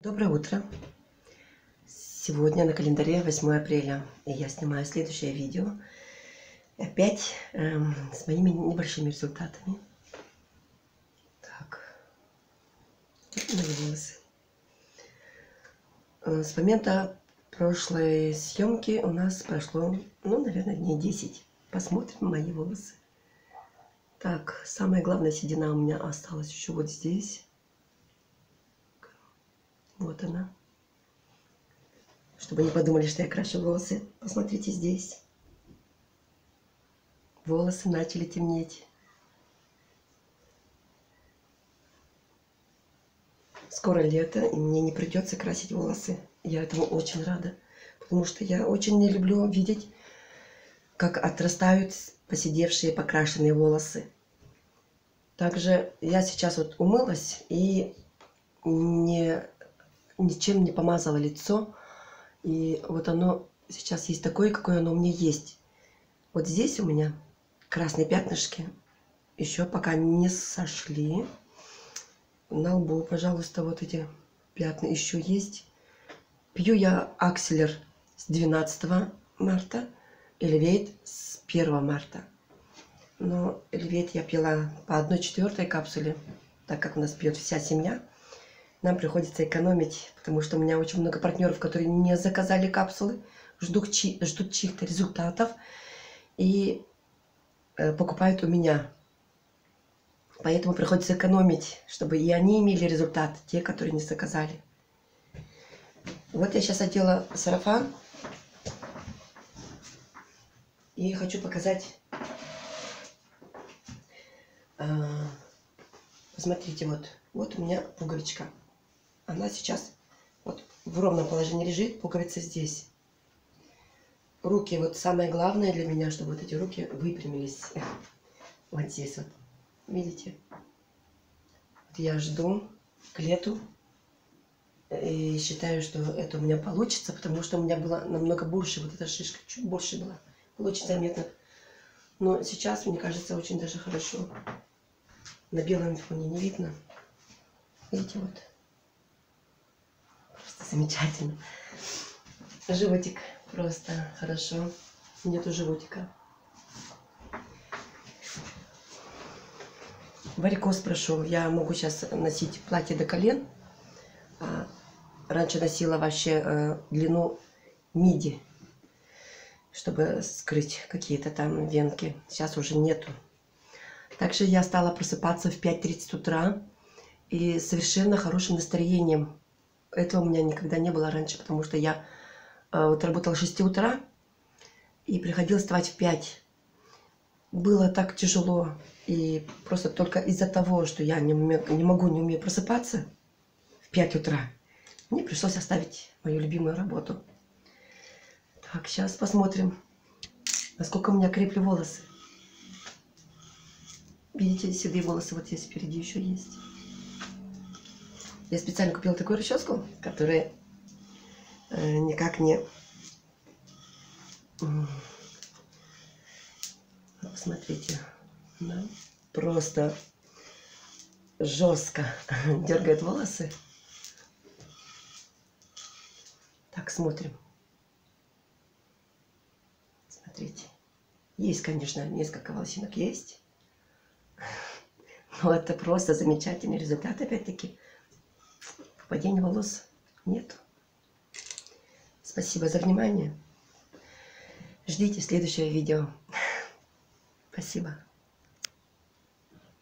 Доброе утро! Сегодня на календаре 8 апреля, и я снимаю следующее видео. Опять с моими небольшими результатами. Так, вот мои волосы. С момента прошлой съемки у нас прошло, наверное, дней 10. Посмотрим мои волосы. Так, самая главная седина у меня осталась еще вот здесь. Вот она. Чтобы не подумали, что я крашу волосы. Посмотрите здесь. Волосы начали темнеть. Скоро лето, и мне не придется красить волосы. Я этому очень рада. Потому что я очень не люблю видеть, как отрастают поседевшие, покрашенные волосы. Также я сейчас вот умылась и ничем не помазала лицо. И вот оно сейчас есть такое, какое оно у меня есть. Вот здесь у меня красные пятнышки еще пока не сошли. На лбу, пожалуйста, вот эти пятна еще есть. Пью я Акселер с 12 марта, Элевейт с 1 марта. Но Элевейт я пила по 1/4 капсуле, так как у нас пьет вся семья. Нам приходится экономить, потому что у меня очень много партнеров, которые не заказали капсулы, ждут чьих-то результатов и покупают у меня. Поэтому приходится экономить, чтобы и они имели результат, те, которые не заказали. Вот я сейчас одела сарафан и хочу показать. Посмотрите, вот у меня пуговичка. Она сейчас вот в ровном положении лежит, пуговица здесь. Руки, вот самое главное для меня, чтобы вот эти руки выпрямились. Вот здесь вот. Видите? Вот я жду к лету. И считаю, что это у меня получится, потому что у меня была намного больше вот эта шишка. Чуть больше была. Было очень заметно. Но сейчас, мне кажется, очень даже хорошо. На белом фоне не видно. Видите, вот. Просто замечательно. Животик просто хорошо. Нету животика. Варикоз прошел. Я могу сейчас носить платье до колен. Раньше носила вообще длину миди, чтобы скрыть какие-то там венки. Сейчас уже нету. Также я стала просыпаться в 5:30 утра и совершенно хорошим настроением. Этого у меня никогда не было раньше, потому что я вот работала с 6 утра и приходилось вставать в 5. Было так тяжело. И просто только из-за того, что я не умею просыпаться в 5 утра, мне пришлось оставить мою любимую работу. Так, сейчас посмотрим, насколько у меня крепли волосы. Видите, седые волосы вот здесь впереди еще есть. Я специально купила такую расческу, которая никак не... Посмотрите, да? Просто жестко дергает волосы. Так, смотрим. Смотрите. Есть, конечно, несколько волосинок есть. Но это просто замечательный результат. Опять-таки, падения волос нет. Спасибо за внимание. Ждите следующее видео. Спасибо.